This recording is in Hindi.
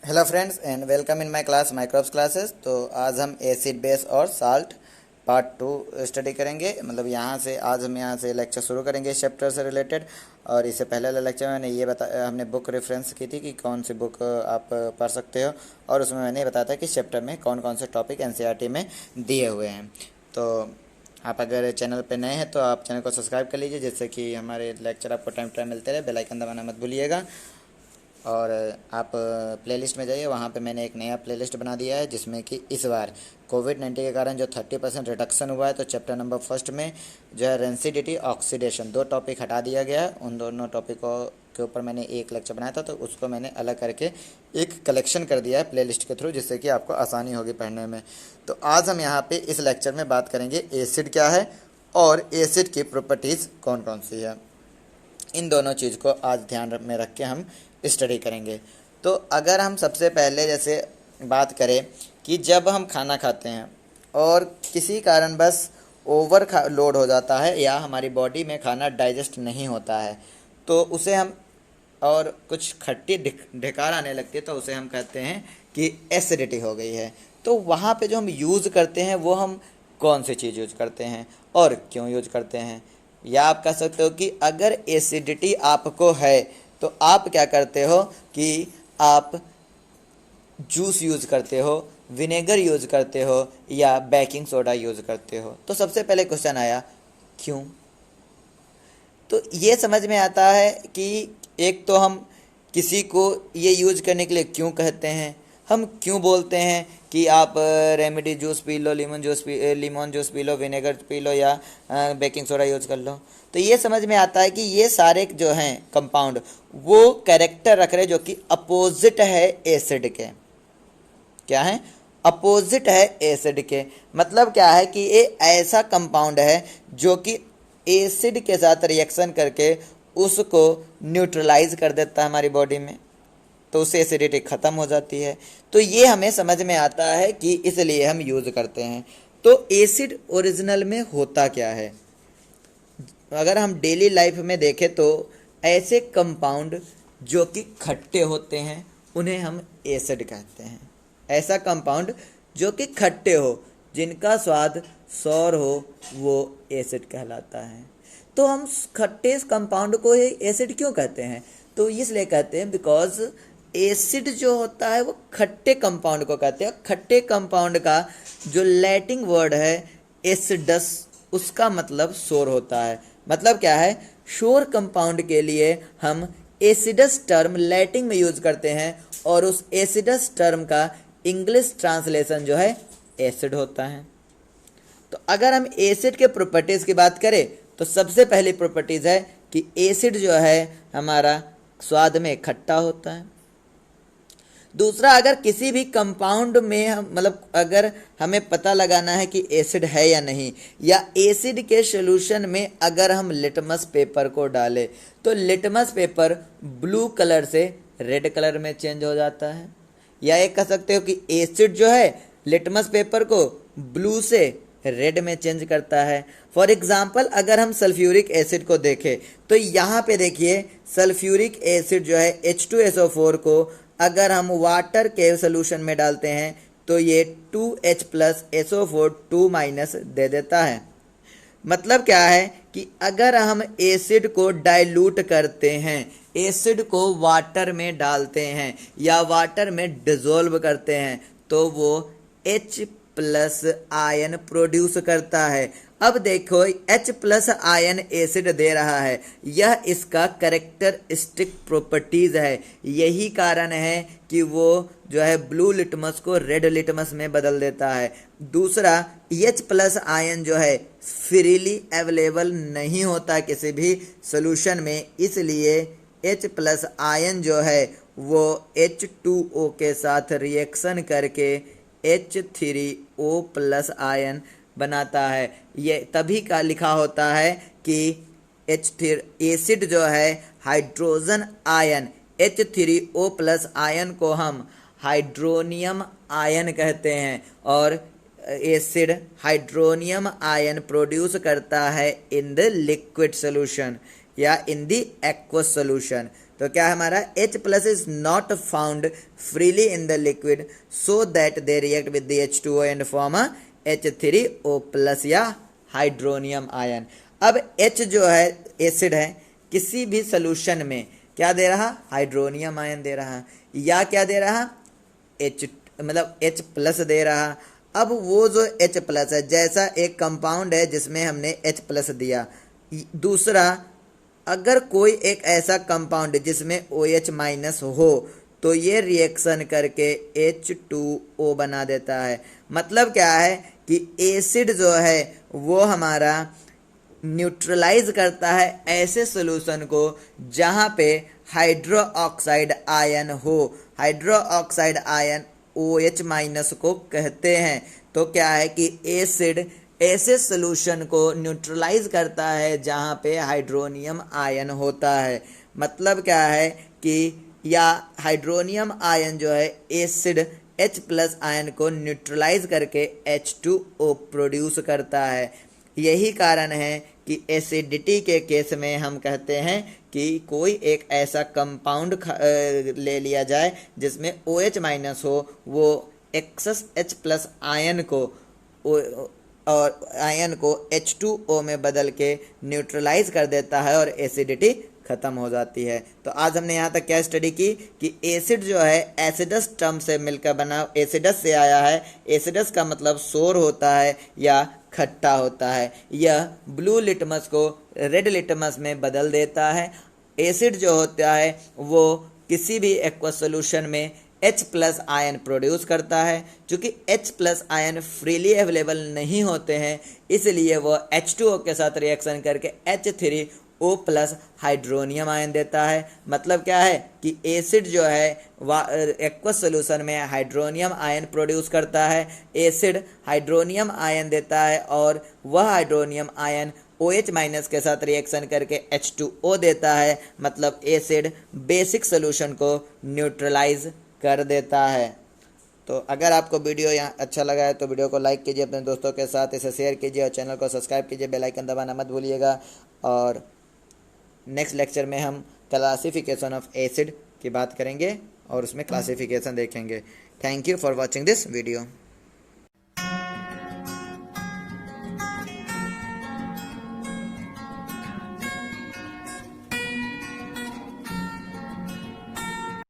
Hello friends and welcome in my class microbes classes. तो आज हम एसिड बेस और साल्ट पार्ट 2 स्टडी करेंगे। मतलब यहाँ से लेक्चर शुरू करेंगे इस चैप्टर से रिलेटेड। और इससे पहले वाले लेक्चर में हमने बुक रेफरेंस की थी कि कौन सी बुक आप पढ़ सकते हो, और उसमें मैंने बताया था कि इस चैप्टर में कौन कौन से टॉपिक एनसीईआरटी में दिए हुए हैं। तो आप अगर चैनल पे नए हैं तो आप चैनल को सब्सक्राइब कर लीजिए, जिससे कि हमारे लेक्चर आपको टाइम टाइम मिलते रहे। बेल आइकन दबाना मत भूलिएगा। और आप प्लेलिस्ट में जाइए, वहाँ पे मैंने एक नया प्लेलिस्ट बना दिया है, जिसमें कि इस बार कोविड-19 के कारण जो 30% रिडक्शन हुआ है, तो चैप्टर नंबर फर्स्ट में जो है रेंसिडिटी ऑक्सीडेशन 2 टॉपिक हटा दिया गया है। उन दोनों टॉपिकों के ऊपर मैंने एक लेक्चर बनाया था, तो उसको मैंने अलग करके एक कलेक्शन कर दिया है प्लेलिस्ट के थ्रू, जिससे कि आपको आसानी होगी पढ़ने में। तो आज हम यहाँ पे इस लेक्चर में बात करेंगे एसिड क्या है और एसिड की प्रॉपर्टीज़ कौन कौन सी है। इन दोनों चीज़ को आज ध्यान में रख के हम स्टडी करेंगे। तो अगर हम सबसे पहले जैसे बात करें कि जब हम खाना खाते हैं और किसी कारण बस लोड हो जाता है या हमारी बॉडी में खाना डाइजेस्ट नहीं होता है, तो उसे हम और कुछ खट्टी ढेकार आने लगती है, तो उसे हम कहते हैं कि एसिडिटी हो गई है। तो वहाँ पे जो हम यूज़ करते हैं वो हम कौन सी चीज़ यूज करते हैं और क्यों यूज करते हैं। या आप कह सकते हो कि अगर एसिडिटी आपको है तो आप क्या करते हो कि आप जूस यूज़ करते हो, विनेगर यूज़ करते हो या बेकिंग सोडा यूज़ करते हो। तो सबसे पहले क्वेश्चन आया क्यों। तो ये समझ में आता है कि एक तो हम किसी को ये यूज करने के लिए क्यों कहते हैं, हम क्यों बोलते हैं कि आप remedy juice P low, Lehman juice P low, vinegar P low या बेकिंग सोडा यूज़ कर लो। तो ये समझ में आता है कि ये सारे जो हैं कंपाउंड वो कैरेक्टर रख रहे जो कि अपोजिट है एसिड के। क्या है? अपोजिट है एसिड के। मतलब क्या है कि ये ऐसा कंपाउंड है जो कि एसिड के साथ रिएक्शन करके उसको न्यूट्रलाइज कर देता है हमारी बॉडी में, तो उससे एसिडिटी ख़त्म हो जाती है। तो ये हमें समझ में आता है कि इसलिए हम यूज़ करते हैं। तो एसिड ओरिजिनल में होता क्या है? अगर हम डेली लाइफ में देखें तो ऐसे कंपाउंड जो कि खट्टे होते हैं उन्हें हम एसिड कहते हैं। ऐसा कंपाउंड जो कि खट्टे हो, जिनका स्वाद सौर हो, वो एसिड कहलाता है। तो हम खट्टे कंपाउंड को ही एसिड क्यों कहते हैं? तो इसलिए कहते हैं बिकॉज एसिड जो होता है वो खट्टे कंपाउंड को कहते हैं। खट्टे कंपाउंड का जो लैटिन वर्ड है एसिडस, उसका मतलब शोर होता है। मतलब क्या है? शोर कंपाउंड के लिए हम एसिडस टर्म लैटिन में यूज करते हैं, और उस एसिडस टर्म का इंग्लिश ट्रांसलेशन जो है एसिड होता है। तो अगर हम एसिड के प्रॉपर्टीज़ की बात करें तो सबसे पहली प्रॉपर्टीज़ है कि एसिड जो है हमारा स्वाद में खट्टा होता है। दूसरा, अगर किसी भी कंपाउंड में हम मतलब अगर हमें पता लगाना है कि एसिड है या नहीं, या एसिड के सॉल्यूशन में अगर हम लिटमस पेपर को डालें तो लिटमस पेपर ब्लू कलर से रेड कलर में चेंज हो जाता है। या एक कह सकते हो कि एसिड जो है लिटमस पेपर को ब्लू से रेड में चेंज करता है। फॉर एग्जाम्पल, अगर हम सल्फ्यूरिक एसिड को देखें तो यहाँ पे देखिए सल्फ्यूरिक एसिड जो है H2SO4 को अगर हम वाटर के सोल्यूशन में डालते हैं तो ये 2H प्लस SO4 2 माइनस दे देता है। मतलब क्या है कि अगर हम एसिड को डाइल्यूट करते हैं, एसिड को वाटर में डालते हैं या वाटर में डिसॉल्व करते हैं, तो वो H प्लस आयन प्रोड्यूस करता है। अब देखो H प्लस आयन एसिड दे रहा है, यह इसका कैरेक्टरिस्टिक प्रॉपर्टीज है। यही कारण है कि वो जो है ब्लू लिटमस को रेड लिटमस में बदल देता है। दूसरा, H प्लस आयन जो है फ्रीली अवेलेबल नहीं होता किसी भी सोल्यूशन में, इसलिए H प्लस आयन जो है वो H2O के साथ रिएक्शन करके H3O प्लस आयन बनाता है। ये तभी का लिखा होता है कि एसिड जो है hydrogen ion H3O plus ion को हम हाइड्रोनियम आयन कहते हैं, और एसिड हाइड्रोनियम आयन प्रोड्यूस करता है इन द लिक्विड सोल्यूशन या इन द एक्वस सोल्यूशन। तो क्या है हमारा H plus is not found freely in the liquid so that they react with the H2O and form a H3O plus या हाइड्रोनियम आयन। अब H जो है एसिड है, किसी भी सोल्यूशन में क्या दे रहा, हाइड्रोनियम आयन दे रहा, या क्या दे रहा, H मतलब H प्लस दे रहा। अब वो जो H प्लस है, जैसा एक कंपाउंड है जिसमें हमने H प्लस दिया, दूसरा अगर कोई एक ऐसा कंपाउंड जिसमें OH माइनस हो तो ये रिएक्शन करके H2O बना देता है। मतलब क्या है कि एसिड जो है वो हमारा न्यूट्रलाइज करता है ऐसे सॉल्यूशन को जहाँ पे हाइड्रो ऑक्साइड आयन हो। Hydro oxide ion OH minus को कहते हैं। तो क्या है कि एसिड ऐसे सॉल्यूशन को न्यूट्रलाइज करता है जहाँ पे हाइड्रोनियम आयन होता है। मतलब क्या है कि या हाइड्रोनियम आयन जो है एसिड H प्लस आयन को न्यूट्रलाइज करके H2O प्रोड्यूस करता है। यही कारण है कि एसिडिटी के केस में हम कहते हैं कि कोई एक ऐसा कंपाउंड ले लिया जाए जिसमें OH माइनस हो, वो एक्सेस H प्लस आयन को और आयन को H2O में बदल के न्यूट्रलाइज कर देता है और एसिडिटी ख़त्म हो जाती है। तो आज हमने यहाँ तक क्या स्टडी की कि एसिड जो है एसिडस टर्म से मिलकर बना, एसिडस से आया है। एसिडस का मतलब सोर होता है या खट्टा होता है। यह ब्लू लिटमस को रेड लिटमस में बदल देता है। एसिड जो होता है वो किसी भी एक्वस सॉल्यूशन में H प्लस आयन प्रोड्यूस करता है। चूँकि H plus ion freely available नहीं होते हैं, इसलिए वो H2O के साथ रिएक्शन करके H3O प्लस हाइड्रोनियम आयन देता है। मतलब क्या है कि एसिड जो है एक्वस सॉल्यूशन में हाइड्रोनियम आयन प्रोड्यूस करता है, एसिड हाइड्रोनियम आयन देता है और वह हाइड्रोनियम आयन OH माइनस के साथ रिएक्शन करके H2O देता है। मतलब एसिड बेसिक सॉल्यूशन को न्यूट्रलाइज कर देता है। तो अगर आपको वीडियो यहाँ अच्छा लगा है तो वीडियो को लाइक कीजिए, अपने दोस्तों के साथ इसे शेयर कीजिए और चैनल को सब्सक्राइब कीजिए, बेल आइकन दबाना मत भूलिएगा। और नेक्स्ट लेक्चर में हम क्लासिफिकेशन ऑफ एसिड की बात करेंगे और उसमें क्लासिफिकेशन देखेंगे। Thank you for watching this video.